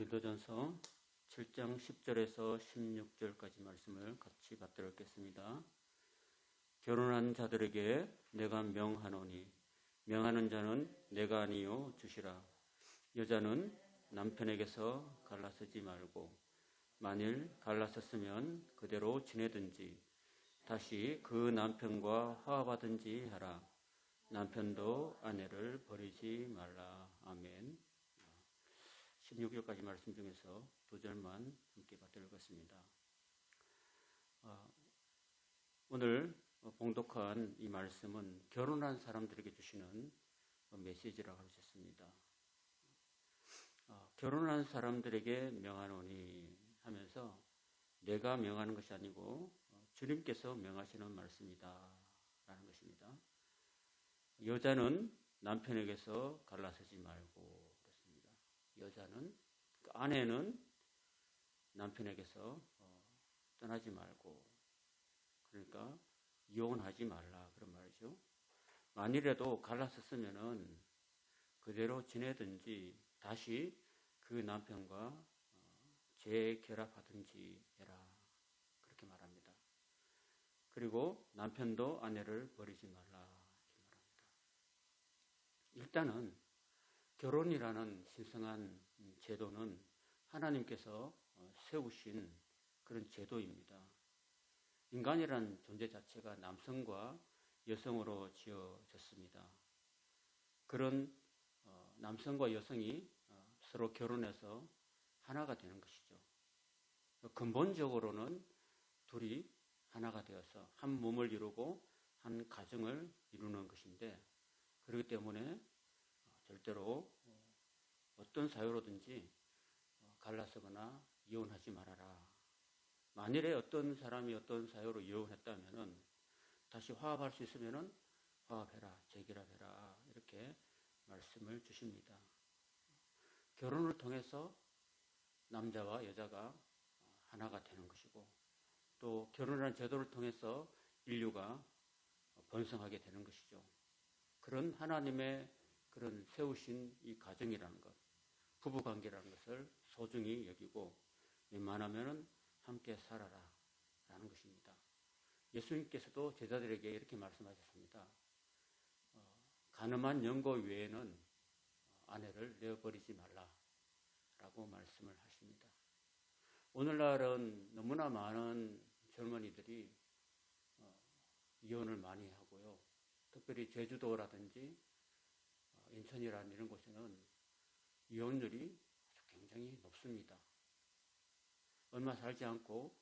고린도전서 7장 10절에서 16절까지 말씀을 같이 받들어 읽겠습니다. 결혼한 자들에게 내가 명하노니 명하는 자는 내가 아니요 주시라. 여자는 남편에게서 갈라서지 말고 만일 갈라섰으면 그대로 지내든지 다시 그 남편과 화합하든지 하라. 남편도 아내를 버리지 말라. 아멘. 16절까지 말씀 중에서 2절만 함께 받들어 읽겠습니다. 오늘 봉독한 이 말씀은 결혼한 사람들에게 주시는 메시지라고 할 수 있습니다. 결혼한 사람들에게 명하노니 하면서 내가 명하는 것이 아니고 주님께서 명하시는 말씀이다 라는 것입니다. 여자는 남편에게서 갈라서지 말고 그렇습니다. 여자는, 아내는 남편에게서 떠나지 말고, 그러니까 이혼하지 말라 그런 말이죠. 만일에도 갈라섰으면은 그대로 지내든지 다시 그 남편과 재결합하든지 해라 그렇게 말합니다. 그리고 남편도 아내를 버리지 말라 이렇게 말합니다. 일단은 결혼이라는 신성한 제도는 하나님께서 세우신 그런 제도입니다. 인간이란 존재 자체가 남성과 여성으로 지어졌습니다. 그런 남성과 여성이 서로 결혼해서 하나가 되는 것이죠. 근본적으로는 둘이 하나가 되어서 한 몸을 이루고 한 가정을 이루는 것인데, 그렇기 때문에 절대로 어떤 사유로든지 갈라서거나 이혼하지 말아라. 만일에 어떤 사람이 어떤 사유로 이혼했다면은 다시 화합할 수 있으면은 화합해라, 재결합해라 이렇게 말씀을 주십니다. 결혼을 통해서 남자와 여자가 하나가 되는 것이고, 또 결혼이라는 제도를 통해서 인류가 번성하게 되는 것이죠. 그런 하나님의 그런 세우신 이 가정이라는 것, 부부관계라는 것을 소중히 여기고 웬만하면 함께 살아라 라는 것입니다. 예수님께서도 제자들에게 이렇게 말씀하셨습니다. 간음한 영고 외에는 아내를 내어버리지 말라 라고 말씀을 하십니다. 오늘날은 너무나 많은 젊은이들이 이혼을 많이 하고요. 특별히 제주도라든지 인천이라는 이런 곳에는 이혼율이 굉장히 높습니다. 얼마 살지 않고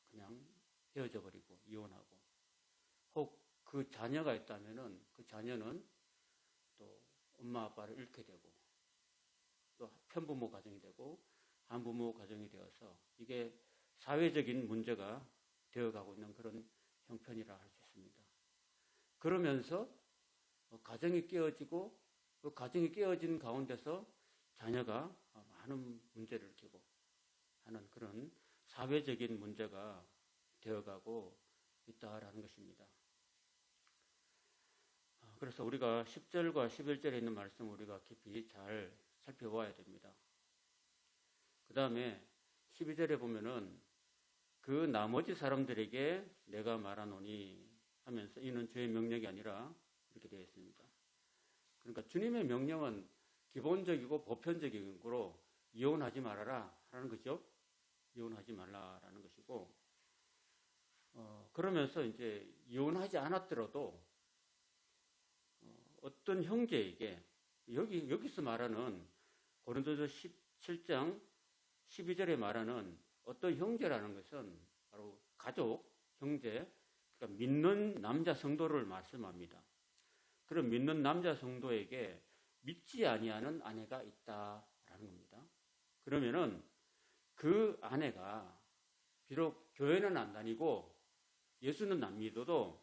그냥 헤어져 버리고 이혼하고, 혹 그 자녀가 있다면은 그 자녀는 또 엄마 아빠를 잃게 되고, 또 편부모 가정이 되고 한부모 가정이 되어서 이게 사회적인 문제가 되어가고 있는 그런 형편이라 할 수 있습니다. 그러면서 가정이 깨어지고, 그 가정이 깨어진 가운데서 자녀가 많은 문제를 일으키고 하는 그런 사회적인 문제가 되어가고 있다라는 것입니다. 그래서 우리가 10절과 11절에 있는 말씀을 우리가 깊이 잘 살펴봐야 됩니다. 그 다음에 12절에 보면은 그 나머지 사람들에게 내가 말하노니 하면서 이는 저의 명령이 아니라 이렇게 되어 있습니다. 그러니까 주님의 명령은 기본적이고 보편적인 거로 이혼하지 말아라 라는 거죠. 이혼하지 말라라는 것이고, 그러면서 이제 이혼하지 않았더라도 어떤 형제에게, 여기서 말하는 고린도서 17장 12절에 말하는 어떤 형제라는 것은 바로 가족, 형제, 그러니까 믿는 남자 성도를 말씀합니다. 그런 믿는 남자 성도에게 믿지 아니하는 아내가 있다라는 겁니다. 그러면은 그 아내가 비록 교회는 안 다니고 예수는 안 믿어도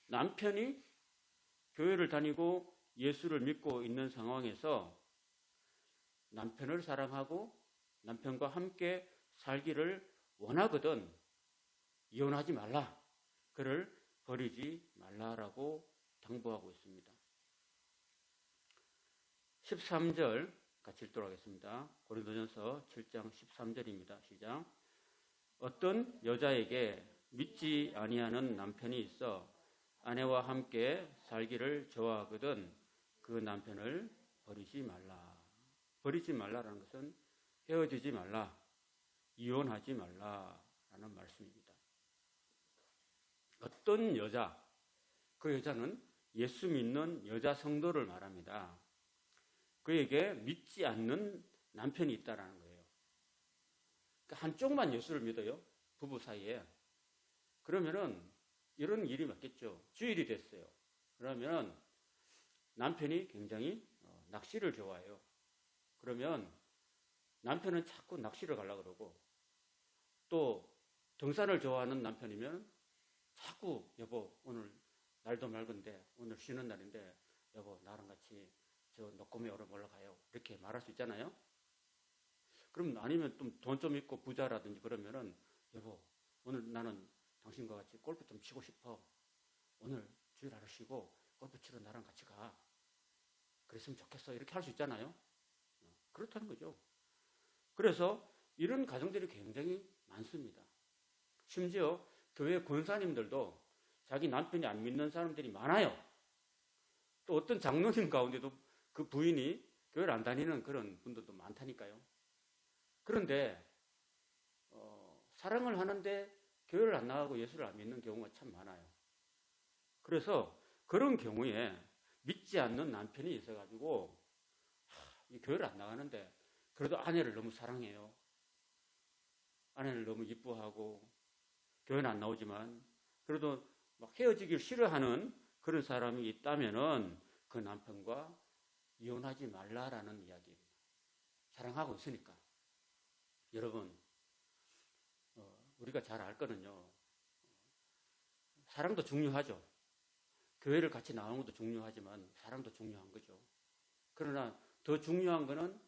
남편이 교회를 다니고 예수를 믿고 있는 상황에서 남편을 사랑하고 남편과 함께 살기를 원하거든 이혼하지 말라, 그를 버리지 말라라고 당부하고 있습니다. 13절 같이 읽도록 하겠습니다. 고린도전서 7장 13절입니다. 시작. 어떤 여자에게 믿지 아니하는 남편이 있어 아내와 함께 살기를 좋아하거든 그 남편을 버리지 말라. 버리지 말라라는 것은 헤어지지 말라, 이혼하지 말라라는 말씀입니다. 어떤 여자, 그 여자는 예수 믿는 여자 성도를 말합니다. 그에게 믿지 않는 남편이 있다라는 거예요. 그러니까 한쪽만 예수를 믿어요. 부부 사이에. 그러면은 이런 일이 맞겠죠. 주일이 됐어요. 그러면 남편이 굉장히 낚시를 좋아해요. 그러면 남편은 자꾸 낚시를 가려고 그러고, 또 등산을 좋아하는 남편이면 자꾸 여보 오늘 날도 맑은데 오늘 쉬는 날인데 여보 나랑 같이 저 너꼬미 오름 올라가요. 이렇게 말할 수 있잖아요. 그럼 아니면 좀 돈 좀 있고 부자라든지 그러면은 여보 오늘 나는 당신과 같이 골프 좀 치고 싶어. 오늘 주일 하루 쉬고 골프 치러 나랑 같이 가. 그랬으면 좋겠어. 이렇게 할 수 있잖아요. 그렇다는 거죠. 그래서 이런 가정들이 굉장히 많습니다. 심지어 교회 권사님들도 자기 남편이 안 믿는 사람들이 많아요. 또 어떤 장로님 가운데도 그 부인이 교회를 안 다니는 그런 분들도 많다니까요. 그런데 사랑을 하는데 교회를 안 나가고 예수를 안 믿는 경우가 참 많아요. 그래서 그런 경우에 믿지 않는 남편이 있어가지고 이 교회를 안 나가는데 그래도 아내를 너무 사랑해요. 아내를 너무 이뻐하고 교회는 안 나오지만 그래도 막 헤어지길 싫어하는 그런 사람이 있다면은 그 남편과 이혼하지 말라라는 이야기입니다. 사랑하고 있으니까. 여러분, 우리가 잘 알 거는요. 사랑도 중요하죠. 교회를 같이 나오는 것도 중요하지만 사랑도 중요한 거죠. 그러나 더 중요한 거는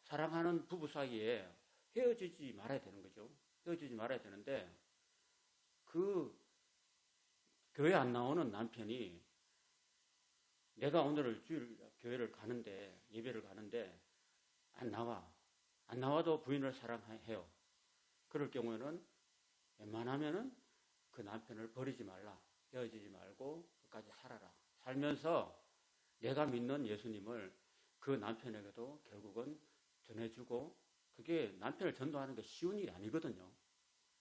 사랑하는 부부 사이에 헤어지지 말아야 되는 거죠. 헤어지지 말아야 되는데 그 교회 안 나오는 남편이 내가 오늘 주일 교회를 가는데 예배를 가는데 안 나와도 부인을 사랑해요. 그럴 경우에는 웬만하면은 그 남편을 버리지 말라. 헤어지지 말고 끝까지 살아라. 살면서 내가 믿는 예수님을 그 남편에게도 결국은 전해주고, 그게 남편을 전도하는 게 쉬운 일이 아니거든요.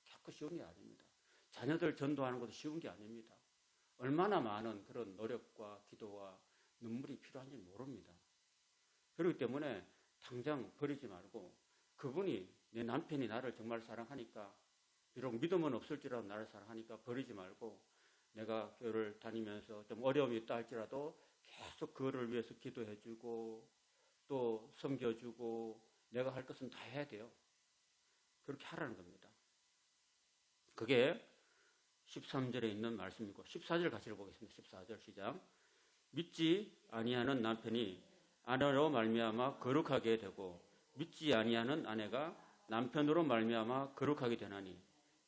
결코 쉬운 일이 아닙니다. 자녀들 전도하는 것도 쉬운 게 아닙니다. 얼마나 많은 그런 노력과 기도와 눈물이 필요한지 모릅니다. 그렇기 때문에 당장 버리지 말고, 그분이 내 남편이 나를 정말 사랑하니까, 비록 믿음은 없을지라도 나를 사랑하니까 버리지 말고, 내가 교회를 다니면서 좀 어려움이 있다 할지라도 계속 그거를 위해서 기도해주고 또 섬겨주고 내가 할 것은 다 해야 돼요. 그렇게 하라는 겁니다. 그게 13절에 있는 말씀이고 14절 같이 읽어보겠습니다. 14절 시작. 믿지 아니하는 남편이 아내로 말미암아 거룩하게 되고 믿지 아니하는 아내가 남편으로 말미암아 거룩하게 되나니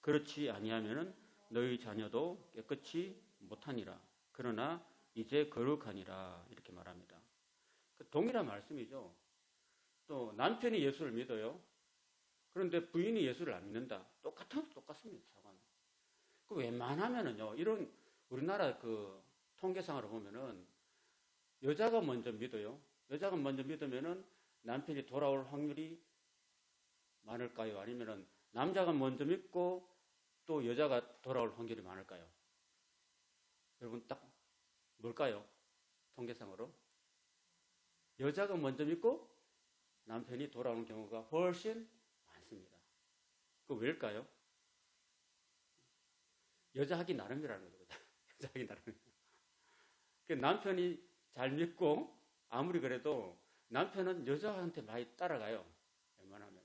그렇지 아니하면은 너희 자녀도 깨끗이 못하니라. 그러나 이제 거룩하니라. 이렇게 말합니다. 동일한 말씀이죠. 또 남편이 예수를 믿어요. 그런데 부인이 예수를 안 믿는다. 똑같습니다. 사과는. 그 웬만하면은요, 이런 우리나라 그 통계상으로 보면은 여자가 먼저 믿어요. 여자가 먼저 믿으면은 남편이 돌아올 확률이 많을까요? 아니면은 남자가 먼저 믿고 또 여자가 돌아올 확률이 많을까요? 여러분 딱 뭘까요? 통계상으로 여자가 먼저 믿고 남편이 돌아오는 경우가 훨씬 많습니다. 그 왜일까요? 여자 하기 나름이라는 거죠. 여자 하기 나름. 남편이 잘 믿고 아무리 그래도 남편은 여자한테 많이 따라가요. 웬만하면.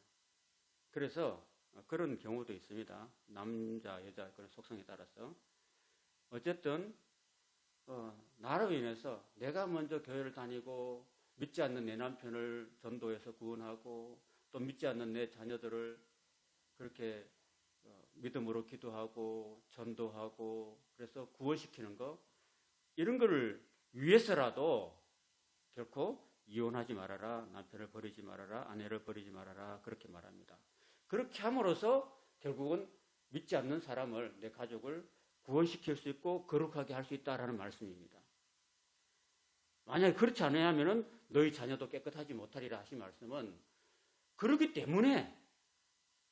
그래서 그런 경우도 있습니다. 남자, 여자 그런 속성에 따라서. 어쨌든 나로 인해서 내가 먼저 교회를 다니고 믿지 않는 내 남편을 전도해서 구원하고 또 믿지 않는 내 자녀들을 그렇게 믿음으로 기도하고 전도하고 그래서 구원시키는 거, 이런 거를 위해서라도 결코 이혼하지 말아라, 남편을 버리지 말아라, 아내를 버리지 말아라 그렇게 말합니다. 그렇게 함으로써 결국은 믿지 않는 사람을, 내 가족을 구원시킬 수 있고 거룩하게 할 수 있다라는 말씀입니다. 만약에 그렇지 않으면 너희 자녀도 깨끗하지 못하리라 하신 말씀은 그렇기 때문에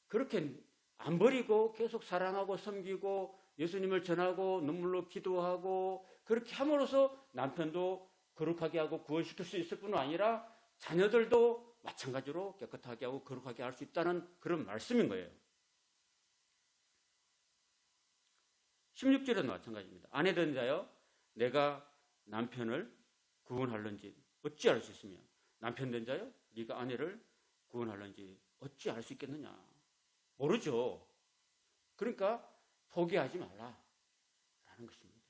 그렇게 안 버리고 계속 사랑하고 섬기고 예수님을 전하고 눈물로 기도하고 그렇게 함으로써 남편도 거룩하게 하고 구원시킬 수 있을 뿐 아니라 자녀들도 마찬가지로 깨끗하게 하고 거룩하게 할 수 있다는 그런 말씀인 거예요. 16절은 마찬가지입니다. 아내 된 자여 내가 남편을 구원할런지 어찌 알 수 있으며 남편 된 자여 네가 아내를 구원할런지 어찌 알 수 있겠느냐. 모르죠. 그러니까 포기하지 말라라는 것입니다.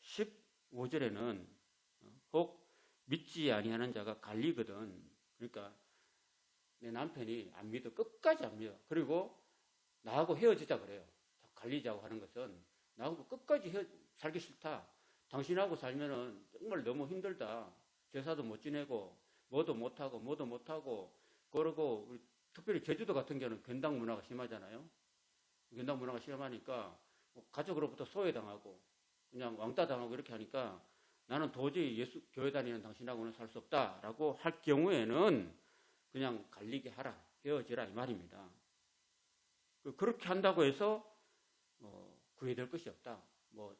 15절에는 혹 믿지 아니하는 자가 갈리거든. 그러니까 내 남편이 안 믿어. 끝까지 안 믿어. 그리고 나하고 헤어지자 그래요. 갈리자고 하는 것은 나하고 끝까지 살기 싫다. 당신하고 살면은 정말 너무 힘들다. 제사도 못 지내고 뭐도 못하고 그러고 우리 특별히 제주도 같은 경우는 괜당 문화가 심하잖아요. 괜당 문화가 심하니까 가족으로부터 소외당하고 그냥 왕따 당하고 이렇게 하니까 나는 도저히 예수 교회 다니는 당신하고는 살 수 없다라고 할 경우에는 그냥 갈리게 하라, 헤어지라 이 말입니다. 그렇게 한다고 해서 구해될 것이 없다,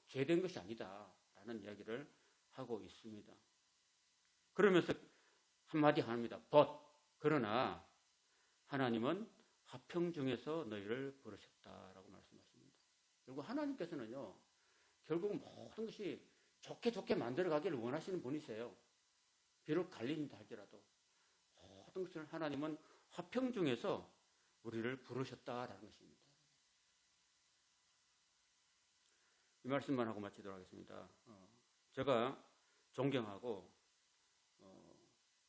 죄된 것이 아니다라는 이야기를 하고 있습니다. 그러면서 한마디 합니다. 그러나 하나님은 화평 중에서 너희를 부르셨다라고 말씀하십니다. 그리고 하나님께서는요, 결국 모든 것이 좋게 만들어 가기를 원하시는 분이세요. 비록 갈린다 할지라도 모든 것을 하나님은 화평 중에서 우리를 부르셨다라는 것입니다. 이 말씀만 하고 마치도록 하겠습니다. 제가 존경하고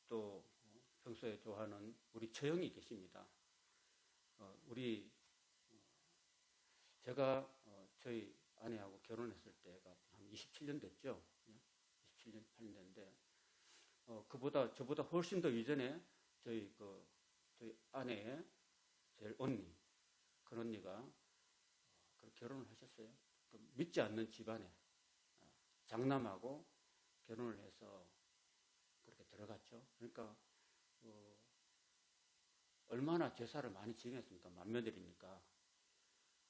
또 평소에 좋아하는 우리 처형이 계십니다. 제가 저희 아내하고 결혼했을 때가 한 27년 됐죠. 27년, 8년 됐는데 저보다 훨씬 더 이전에 저희 아내의 제일 언니, 큰 언니가 결혼을 하셨어요. 믿지 않는 집안에 장남하고 결혼을 해서 그렇게 들어갔죠. 그러니까 얼마나 제사를 많이 지냈습니까? 맏며느리니까.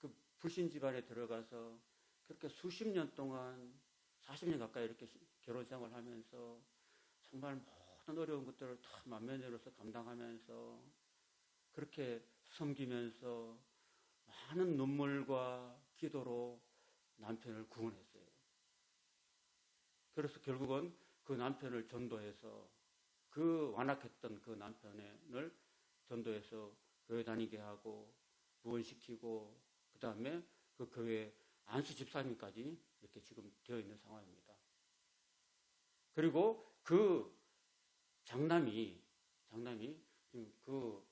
그 불신 집안에 들어가서 그렇게 수십 년 동안 40년 가까이 이렇게 결혼 생활을 하면서 정말 모든 어려운 것들을 다 맏며느리로서 감당하면서 그렇게 섬기면서 많은 눈물과 기도로 남편을 구원했어요. 그래서 결국은 그 남편을 전도해서 그 완악했던 그 남편을 전도해서 교회 다니게 하고 구원시키고 그 다음에 그 교회 안수 집사님까지 이렇게 지금 되어 있는 상황입니다. 그리고 그 장남이 그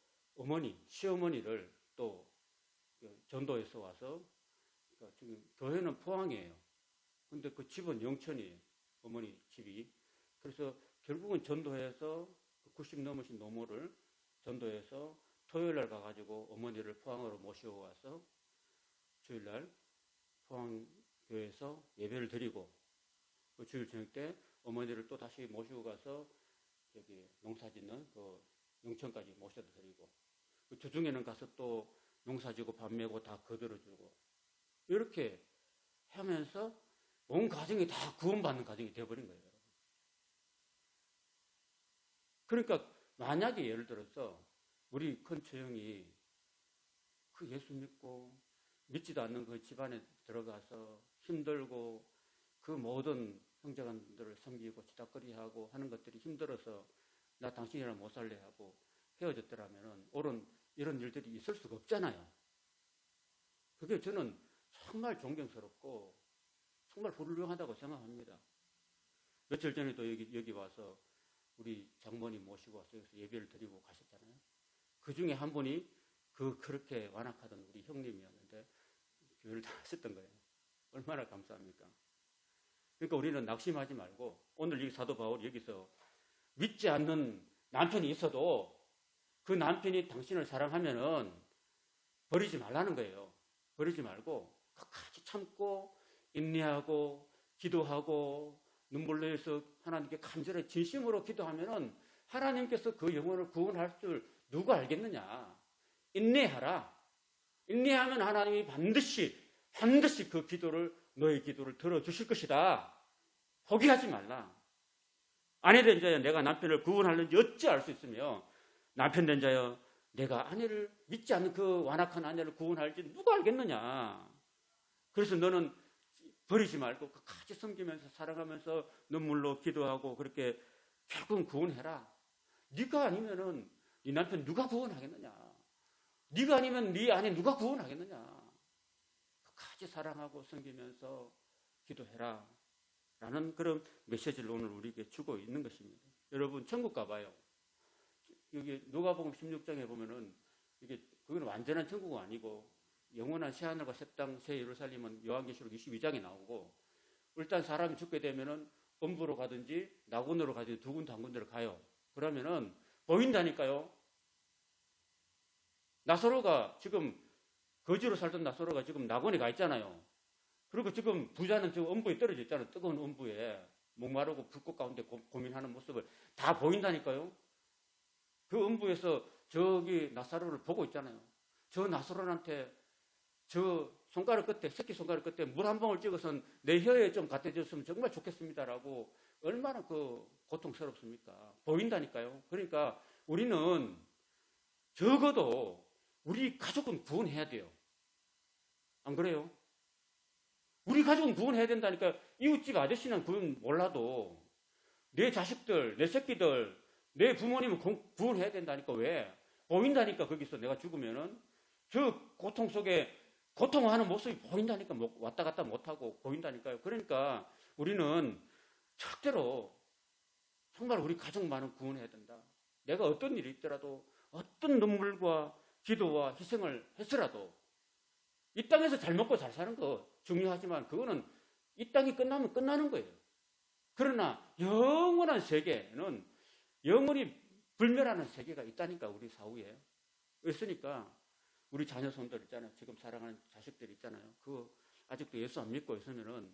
시어머니를 또 전도해서 와서 지금 교회는 포항이에요. 근데 그 집은 영천이에요. 어머니 집이. 그래서 결국은 전도해서 90 넘으신 노모를 전도해서 토요일날 가가지고 어머니를 포항으로 모시고 와서 주일날 포항교회에서 예배를 드리고 그 주일 저녁 때 어머니를 또 다시 모시고 가서 여기 농사짓는 그 영천까지 모셔다 드리고 그 주중에는 가서 또 농사지고 밥 메고 다 거들어주고 이렇게 하면서 온 가정이 다 구원받는 가정이 되어버린 거예요. 그러니까 만약에 예를 들어서 우리 큰 처형이 그 예수 믿고 믿지도 않는 그 집안에 들어가서 힘들고 그 모든 형제간들을 섬기고 치닥거리하고 하는 것들이 힘들어서 나 당신이랑 못 살래 하고 헤어졌더라면 옳은 이런 일들이 있을 수가 없잖아요. 그게 저는 정말 존경스럽고 정말 훌륭하다고 생각합니다. 며칠 전에도 여기 와서 우리 장모님 모시고 와서 여기서 예배를 드리고 가셨잖아요. 그 중에 한 분이 그렇게 완악하던 우리 형님이었는데 교회를 다 하셨던 거예요. 얼마나 감사합니까? 그러니까 우리는 낙심하지 말고 오늘 이 사도 바울이 여기서 믿지 않는 남편이 있어도 그 남편이 당신을 사랑하면은 버리지 말라는 거예요. 버리지 말고 끝까지 참고 인내하고 기도하고 눈물 내서 하나님께 간절히 진심으로 기도하면은 하나님께서 그 영혼을 구원할 줄 누가 알겠느냐. 인내하라. 인내하면 하나님이 반드시 그 기도를, 너의 기도를 들어주실 것이다. 포기하지 말라. 아내 된 자여 내가 남편을 구원하는지 어찌 알 수 있으며 남편 된 자여 내가 아내를 믿지 않는 그 완악한 아내를 구원할지 누가 알겠느냐. 그래서 너는 버리지 말고 끝까지 섬기면서 사랑하면서 눈물로 기도하고 그렇게 결국은 구원해라. 네가 아니면은 네 남편 누가 구원하겠느냐. 네가 아니면 네 아내 누가 구원하겠느냐. 끝까지 사랑하고 섬기면서 기도해라 라는 그런 메시지를 오늘 우리에게 주고 있는 것입니다. 여러분 천국 가봐요. 여기 누가복음 16장에 보면은 이게 그건 완전한 천국은 아니고 영원한 새하늘과 새 땅 새 예루살렘은 요한계시록 22장에 나오고 일단 사람이 죽게 되면은 음부로 가든지 낙원으로 가든지 두 군데 한 군데를 가요. 그러면은 보인다니까요. 나사로가 지금 거지로 살던 나사로가 지금 낙원에 가 있잖아요. 그리고 지금 부자는 지금 음부에 떨어져 있잖아요. 뜨거운 음부에 목마르고 불꽃 가운데 고민하는 모습을 다 보인다니까요. 그 음부에서 저기 나사로를 보고 있잖아요. 저 나사로한테 저 손가락 끝에, 새끼 손가락 끝에 물 한 방울 찍어서 내 혀에 좀 갖다 줬으면 정말 좋겠습니다라고 얼마나 그 고통스럽습니까? 보인다니까요. 그러니까 우리는 적어도 우리 가족은 구원해야 돼요. 안 그래요? 우리 가족은 구원해야 된다니까. 이웃집 아저씨는 구원 몰라도 내 자식들, 내 새끼들, 내 부모님은 구원해야 된다니까. 왜? 보인다니까. 거기서 내가 죽으면은 저 고통 속에 고통하는 모습이 보인다니까. 왔다 갔다 못하고 보인다니까요. 그러니까 우리는 절대로 정말 우리 가족만은 구원해야 된다. 내가 어떤 일이 있더라도 어떤 눈물과 기도와 희생을 했더라도 이 땅에서 잘 먹고 잘 사는 거 중요하지만 그거는 이 땅이 끝나면 끝나는 거예요. 그러나 영원한 세계는 영원히 불멸하는 세계가 있다니까. 우리 사후에. 그랬으니까 우리 자녀 손들 있잖아요. 지금 사랑하는 자식들 있잖아요. 그 아직도 예수 안 믿고 있으면은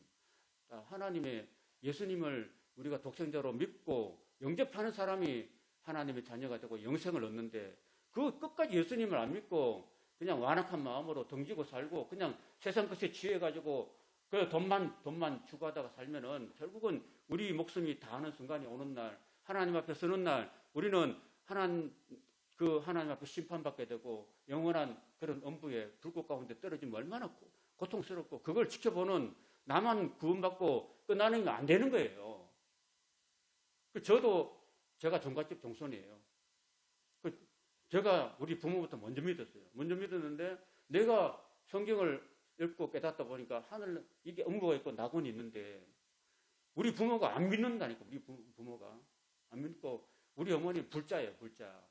하나님의 예수님을 우리가 독생자로 믿고 영접하는 사람이 하나님의 자녀가 되고 영생을 얻는데 그 끝까지 예수님을 안 믿고 그냥 완악한 마음으로 덩지고 살고 그냥 세상 것에 취해가지고 그 돈만 추구하다가 살면은 결국은 우리 목숨이 다하는 순간이 오는 날 하나님 앞에 서는 날 우리는 하나님 앞에 심판받게 되고 영원한 그런 음부의 불꽃 가운데 떨어지면 얼마나 고통스럽고 그걸 지켜보는 나만 구원받고 끝나는 게 안 되는 거예요. 저도 제가 종갓집 종손이에요. 제가 우리 부모부터 먼저 믿었어요. 먼저 믿었는데 내가 성경을 읽고 깨닫다 보니까 하늘 이게 음부가 있고 낙원이 있는데 우리 부모가 안 믿는다니까. 우리 부모가 안 믿고 우리 어머니 불자예요. 불자.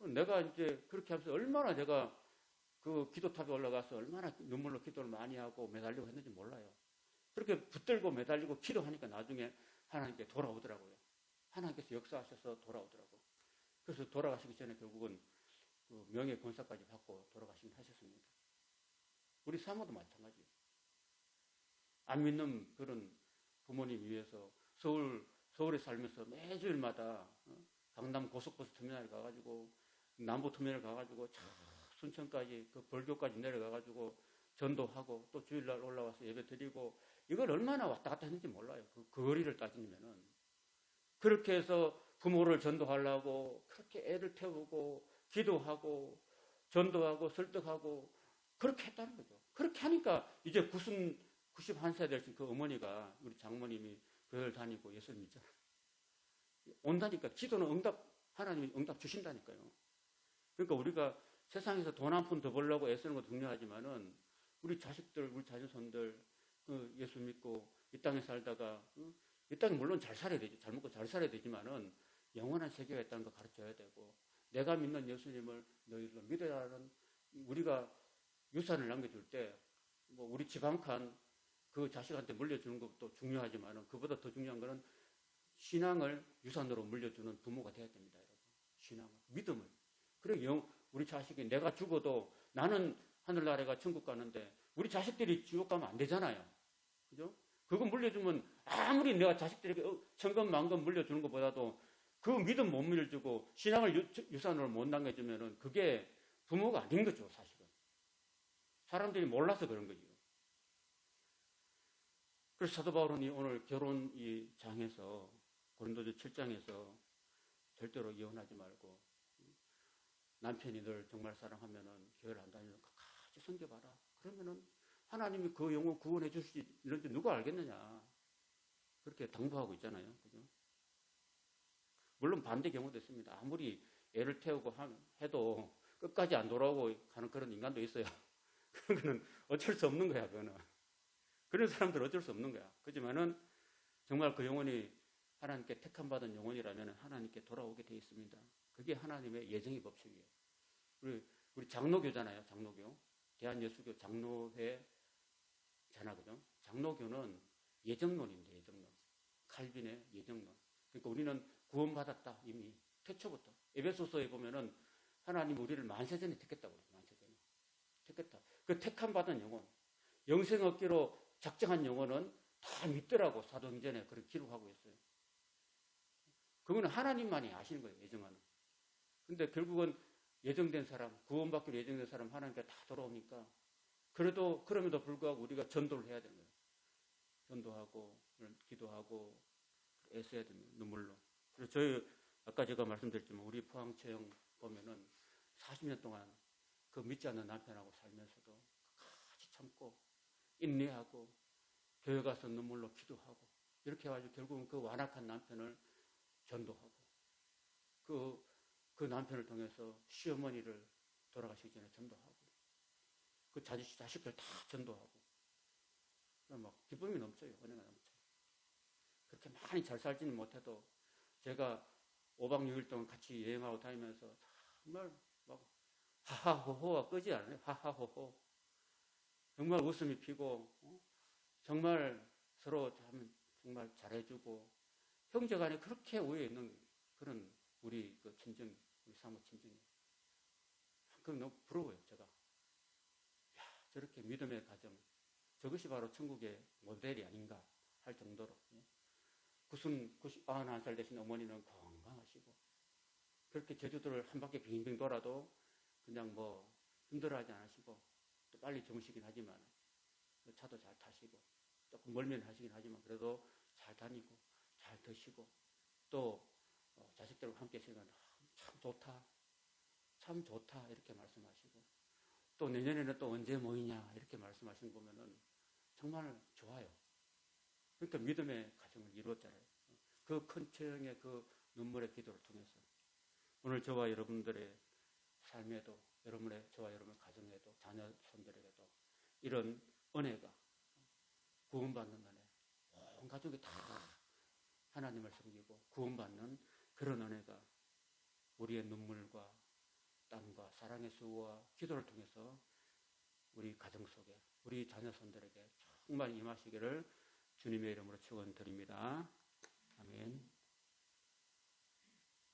내가 이제 그렇게 하면서 얼마나 내가 그 기도탑에 올라가서 얼마나 눈물로 기도를 많이 하고 매달리고 했는지 몰라요. 그렇게 붙들고 매달리고 기도하니까 나중에 하나님께 돌아오더라고요. 하나님께서 역사하셔서 돌아오더라고요. 그래서 돌아가시기 전에 결국은 그 명예 권사까지 받고 돌아가시긴 하셨습니다. 우리 사모도 마찬가지예요. 안 믿는 그런 부모님 위해서 서울에 살면서 매주일마다 강남 고속버스 터미널에 가가지고 남부 터미널 가가지고 순천까지 그 벌교까지 내려가가지고 전도하고 또 주일날 올라와서 예배 드리고 이걸 얼마나 왔다 갔다 했는지 몰라요. 그 거리를 따지면은 그렇게 해서 부모를 전도하려고 그렇게 애를 태우고 기도하고 전도하고 설득하고 그렇게 했다는 거죠. 그렇게 하니까 이제 91세 되신 그 어머니가 우리 장모님이 교회를 다니고 예수를 믿잖아요. 온다니까. 기도는 하나님이 응답 주신다니까요. 그러니까 우리가 세상에서 돈 한 푼 더 벌려고 애쓰는 것도 중요하지만은 우리 자식들, 우리 자녀손들 예수 믿고 이 땅에 살다가 이 땅에 물론 잘 살아야 되지. 잘 먹고 잘 살아야 되지만은 영원한 세계가 있다는 거 가르쳐야 되고 내가 믿는 예수님을 너희도 믿으라는 우리가 유산을 남겨줄 때 뭐 우리 집 한 칸 그 자식한테 물려주는 것도 중요하지만 그보다 더 중요한 것은 신앙을 유산으로 물려주는 부모가 돼야 됩니다. 여러분. 신앙을, 믿음을. 그래 우리 자식이 내가 죽어도 나는 하늘나라가 천국 가는데 우리 자식들이 지옥 가면 안 되잖아요. 그죠? 그거 물려주면 아무리 내가 자식들에게 천금만금 물려주는 것보다도 그 믿음 못 물려주고 신앙을 유산으로 못 남겨주면은 그게 부모가 아닌 거죠, 사실은. 사람들이 몰라서 그런 거죠. 그래서 사도 바울은 오늘 결혼 이 장에서 고린도서 7장에서 절대로 이혼하지 말고 남편이 널 정말 사랑하면은 교회를 안 다니면 같이 섬겨봐라. 그러면은 하나님이 그 영혼 구원해 줄 수 있는지 누가 알겠느냐. 그렇게 당부하고 있잖아요. 그죠? 물론 반대 경우도 있습니다. 아무리 애를 태우고 해도 끝까지 안 돌아오고 가는 그런 인간도 있어요. 그거는 어쩔 수 없는 거야, 그거는. 그런 사람들 어쩔 수 없는 거야. 그렇지만은 정말 그 영혼이 하나님께 택함받은 영혼이라면 하나님께 돌아오게 되어 있습니다. 그게 하나님의 예정의 법칙이에요. 우리 장로교잖아요, 장로교. 대한예수교 장로회 잖아, 그죠? 장로교는 예정론입니다, 예정론. 칼빈의 예정론. 그러니까 우리는 구원받았다, 이미. 태초부터. 에베소서에 보면은 하나님 우리를 만세전에 택했다고 그래요, 만세전에. 택했다. 그 택함받은 영혼. 영생 얻기로 작정한 영혼은 다 믿더라고, 사도행전에 그렇게 기록하고 있어요. 그거는 하나님만이 아시는 거예요, 예정하는. 근데 결국은 예정된 사람, 구원받기로 예정된 사람 하나님께 다 돌아오니까 그럼에도 불구하고 우리가 전도를 해야 되는 거예요. 전도하고 기도하고 애써야 됩니다. 눈물로. 그래서 아까 제가 말씀드렸지만 우리 포항체형 보면은 40년 동안 그 믿지 않는 남편하고 살면서도 같이 참고 인내하고 교회 가서 눈물로 기도하고 이렇게 해가지고 결국은 그 완악한 남편을 전도하고 그 남편을 통해서 시어머니를 돌아가시기 전에 전도하고 그 자식들 다 전도하고 막 기쁨이 넘쳐요. 은혜가 넘쳐요. 그렇게 많이 잘 살지는 못해도 제가 5박 6일 동안 같이 여행하고 다니면서 정말 막 하하호호가 끄지 않아요. 하하호호. 정말 웃음이 피고 정말 서로 정말 잘해주고 형제간에 그렇게 우애 있는 그런 우리 그 친정, 우리 사모 친정이. 그럼 너무 부러워요, 제가. 야, 저렇게 믿음의 가정. 저것이 바로 천국의 모델이 아닌가 할 정도로. 91살 되신 어머니는 건강하시고, 그렇게 제주도를 한 바퀴 빙빙 돌아도 그냥 뭐 힘들어하지 않으시고, 또 빨리 주무시긴 하지만, 차도 잘 타시고, 조금 멀면 하시긴 하지만, 그래도 잘 다니고, 잘 드시고, 또 자식들과 함께 시간 참 좋다. 참 좋다. 이렇게 말씀하시고, 또 내년에는 또 언제 모이냐. 이렇게 말씀하시는 거 보면은 정말 좋아요. 그러니까 믿음의 가정을 이루었잖아요. 그 큰 체형의 그 눈물의 기도를 통해서. 오늘 저와 여러분들의 삶에도, 저와 여러분의 가정에도, 자녀 손들에게도 이런 은혜가, 구원받는 은혜, 온 가족이 다 하나님을 섬기고 구원받는 그런 은혜가 우리의 눈물과 땀과 사랑의 수고와 기도를 통해서 우리 가정 속에, 우리 자녀 손들에게 정말 임하시기를 주님의 이름으로 축원드립니다. 아멘.